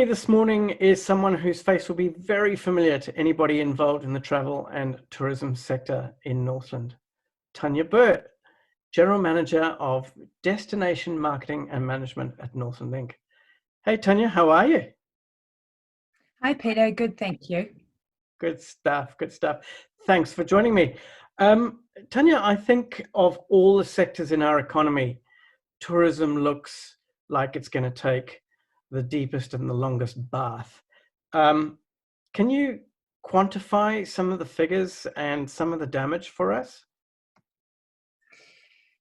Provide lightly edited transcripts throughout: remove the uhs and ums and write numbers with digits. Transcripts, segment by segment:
me this morning is someone whose face will be very familiar to anybody involved in the travel and tourism sector in Northland. Tania Burt, General Manager of Destination Marketing and Management at Northland Inc. Hey Tania, how are you? Hi Peter, good, thank you. Good stuff, good stuff. Thanks for joining me. Tania, I think of all the sectors in our economy, tourism looks like it's going to take the deepest and the longest bath. Can you quantify some of the figures and some of the damage for us?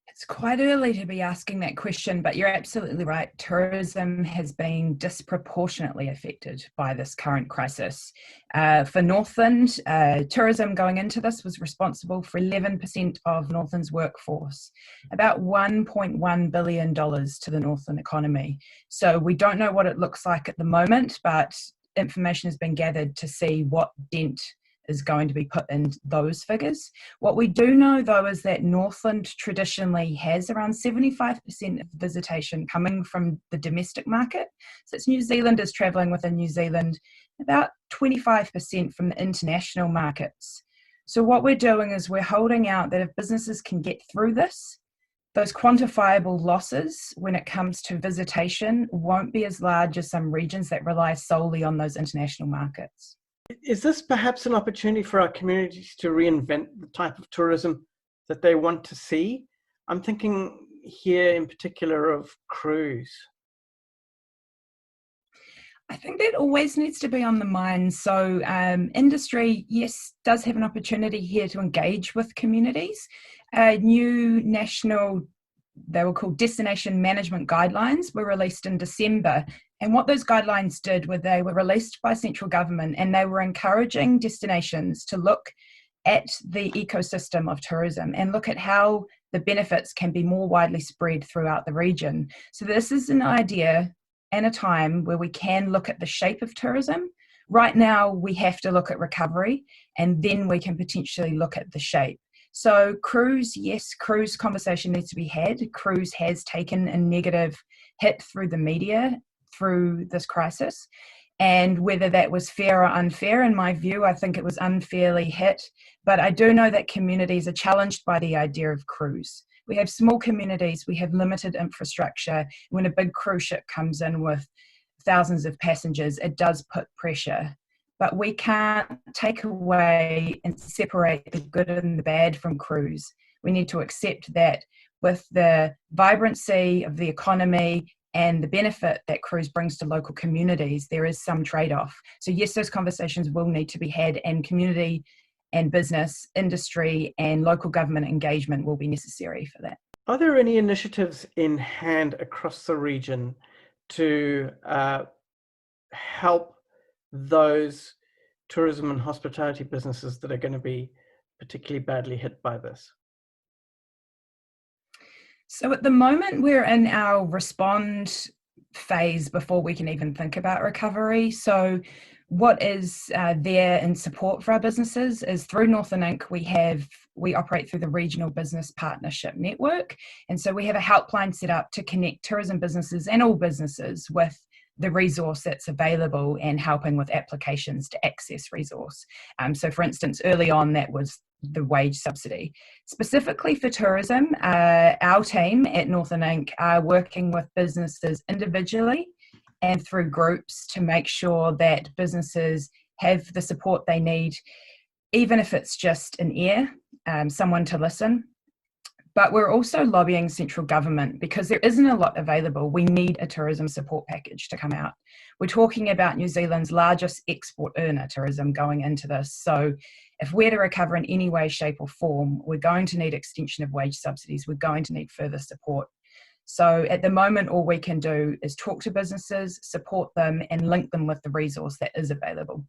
It's quite early to be asking that question, but you're absolutely right. Tourism has been disproportionately affected by this current crisis. For Northland, tourism going into this was responsible for 11% of Northland's workforce, about $1.1 billion to the Northland economy. So we don't know what it looks like at the moment, but information has been gathered to see what dent is going to be put in those figures. What we do know though is that Northland traditionally has around 75% of visitation coming from the domestic market. So it's New Zealanders travelling within New Zealand, about 25% from the international markets. So what we're doing is we're holding out that if businesses can get through this, those quantifiable losses when it comes to visitation won't be as large as some regions that rely solely on those international markets. Is this perhaps an opportunity for our communities to reinvent the type of tourism that they want to see? I'm thinking here in particular of cruise. I think that always needs to be on the mind. So industry, yes, does have an opportunity here to engage with communities. New national, they were called destination management guidelines, were released in December. And what those guidelines did was they were released by central government and they were encouraging destinations to look at the ecosystem of tourism and look at how the benefits can be more widely spread throughout the region. So this is an idea and a time where we can look at the shape of tourism. Right now, we have to look at recovery and then we can potentially look at the shape. So cruise, yes, cruise conversation needs to be had. Cruise has taken a negative hit through the media through this crisis. And whether that was fair or unfair, in my view, I think it was unfairly hit. But I do know that communities are challenged by the idea of cruise. We have small communities, we have limited infrastructure. When a big cruise ship comes in with thousands of passengers, it does put pressure. But we can't take away and separate the good and the bad from cruise. We need to accept that with the vibrancy of the economy and the benefit that cruise brings to local communities, there is some trade-off. So yes, those conversations will need to be had, and community and business, industry and local government engagement will be necessary for that. Are there any initiatives in hand across the region to help those tourism and hospitality businesses that are going to be particularly badly hit by this? So at the moment, we're in our respond phase before we can even think about recovery. So what is there in support for our businesses is through Northland Inc. We operate through the Regional Business Partnership Network. And so we have a helpline set up to connect tourism businesses and all businesses with the resource that's available and helping with applications to access resource. So for instance, early on, that was the wage subsidy. Specifically for tourism, our team at Northland Inc. are working with businesses individually and through groups to make sure that businesses have the support they need, even if it's just an ear, someone to listen. But we're also lobbying central government because there isn't a lot available. We need a tourism support package to come out. We're talking about New Zealand's largest export earner, tourism, going into this. So if we're to recover in any way, shape or form, we're going to need extension of wage subsidies. We're going to need further support. So at the moment, all we can do is talk to businesses, support them and link them with the resource that is available.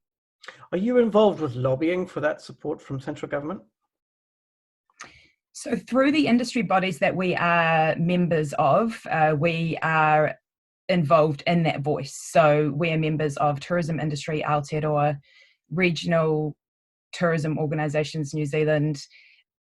Are you involved with lobbying for that support from central government? So through the industry bodies that we are members of, we are involved in that voice. So we are members of Tourism Industry Aotearoa, Regional Tourism Organisations New Zealand,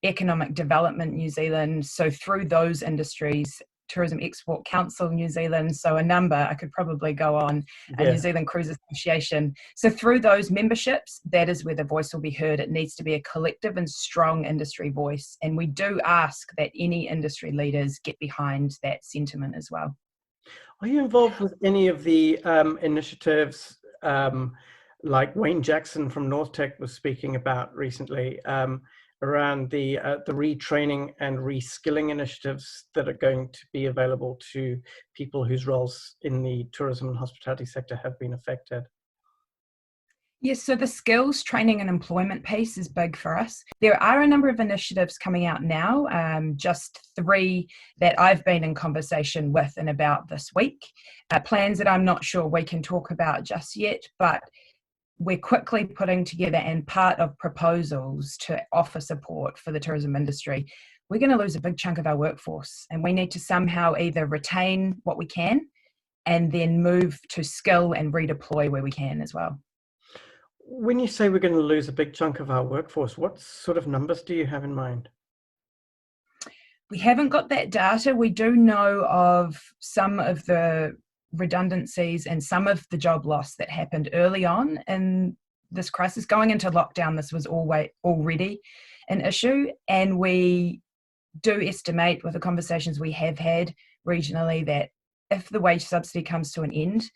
Economic Development New Zealand. So through those industries, Tourism Export Council New Zealand, so a number, I could probably go on, a New Zealand Cruise Association. So through those memberships, that is where the voice will be heard. It needs to be a collective and strong industry voice. And we do ask that any industry leaders get behind that sentiment as well. Are you involved with any of the initiatives like Wayne Jackson from Northtech was speaking about recently around the retraining and reskilling initiatives that are going to be available to people whose roles in the tourism and hospitality sector have been affected? Yes, so the skills training and employment piece is big for us. There are a number of initiatives coming out now, just 3 that I've been in conversation with and about this week. Plans that I'm not sure we can talk about just yet, but we're quickly putting together, and part of proposals to offer support for the tourism industry. We're going to lose a big chunk of our workforce, and we need to somehow either retain what we can and then move to skill and redeploy where we can as well. When you say we're going to lose a big chunk of our workforce, what sort of numbers do you have in mind? We haven't got that data. We do know of some of the redundancies and some of the job loss that happened early on in this crisis. Going into lockdown, this was already an issue, and we do estimate with the conversations we have had regionally that if the wage subsidy comes to an end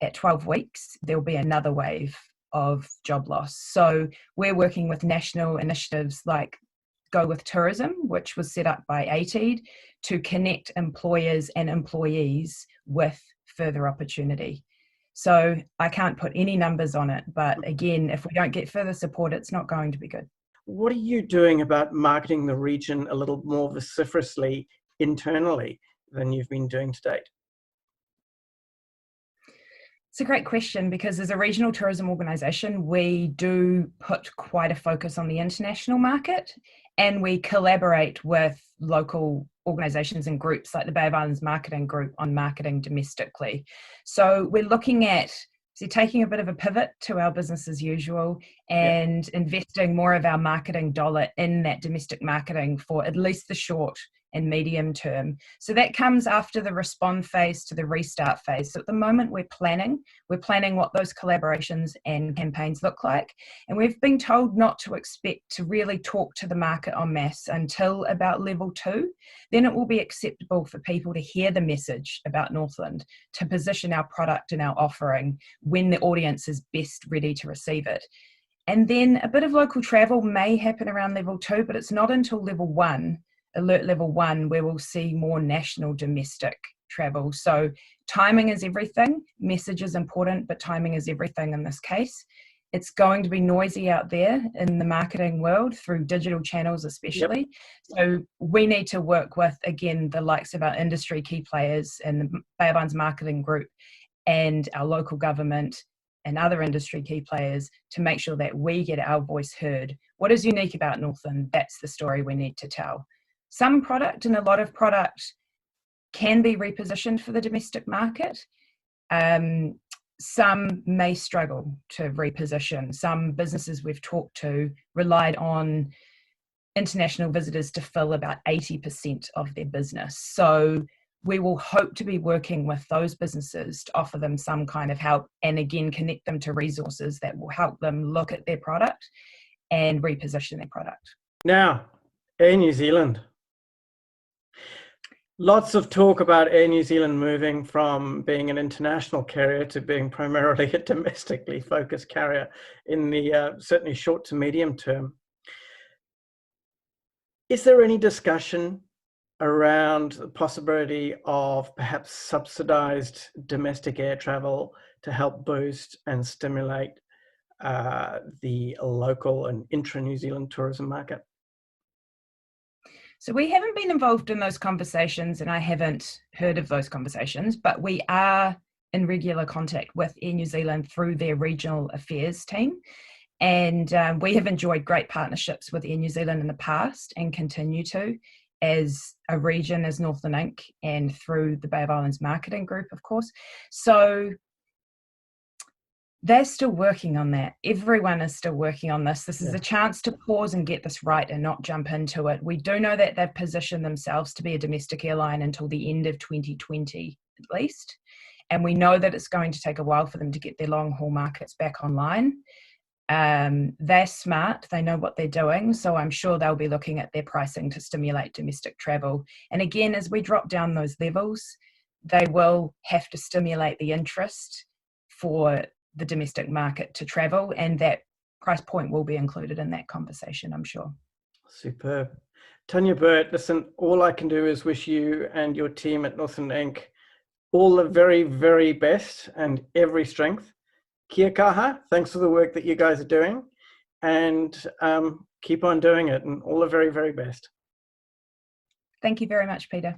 at 12 weeks, there'll be another wave of job loss. So we're working with national initiatives like Go With Tourism, which was set up by ATEED, to connect employers and employees with further opportunity. So I can't put any numbers on it, but again, if we don't get further support, it's not going to be good. What are you doing about marketing the region a little more vociferously internally than you've been doing to date? It's a great question, because as a regional tourism organisation, we do put quite a focus on the international market, and we collaborate with local organisations and groups like the Bay of Islands Marketing Group on marketing domestically. So we're looking at taking a bit of a pivot to our business as usual and investing more of our marketing dollar in that domestic marketing for at least the short and medium term. So that comes after the respond phase to the restart phase. So at the moment we're planning what those collaborations and campaigns look like. And we've been told not to expect to really talk to the market en masse until about level 2. Then it will be acceptable for people to hear the message about Northland, to position our product and our offering when the audience is best ready to receive it. And then a bit of local travel may happen around level 2, but it's not until level 1, alert level 1, where we'll see more national domestic travel. So timing is everything. Message is important, but timing is everything in this case. It's going to be noisy out there in the marketing world through digital channels especially. So we need to work with, again, the likes of our industry key players and the Bay of Islands Marketing Group and our local government and other industry key players to make sure that we get our voice heard. What is unique about Northland? That's the story we need to tell. Some product and a lot of product can be repositioned for the domestic market. Some may struggle to reposition. Some businesses we've talked to relied on international visitors to fill about 80% of their business. So we will hope to be working with those businesses to offer them some kind of help, and again, connect them to resources that will help them look at their product and reposition their product. Now, Air New Zealand. Lots of talk about Air New Zealand moving from being an international carrier to being primarily a domestically focused carrier in the certainly short to medium term. Is there any discussion around the possibility of perhaps subsidized domestic air travel to help boost and stimulate the local and intra-New Zealand tourism market? So we haven't been involved in those conversations, and I haven't heard of those conversations, but we are in regular contact with Air New Zealand through their regional affairs team. And we have enjoyed great partnerships with Air New Zealand in the past and continue to, as a region, as Northland Inc, and through the Bay of Islands Marketing Group, of course. So They're still working on that. Everyone is still working on this. This is Yeah. a chance to pause and get this right and not jump into it. We do know that they've positioned themselves to be a domestic airline until the end of 2020 at least. And we know that it's going to take a while for them to get their long haul markets back online. They're smart, they know what they're doing, so I'm sure they'll be looking at their pricing to stimulate domestic travel. And again, as we drop down those levels, they will have to stimulate the interest for the domestic market to travel, and that price point will be included in that conversation, I'm sure. Superb. Tania Burt, listen, all I can do is wish you and your team at Northland Inc. all the very, very best and every strength. Kia kaha, thanks for the work that you guys are doing, and keep on doing it, and all the very, very best. Thank you very much, Peter.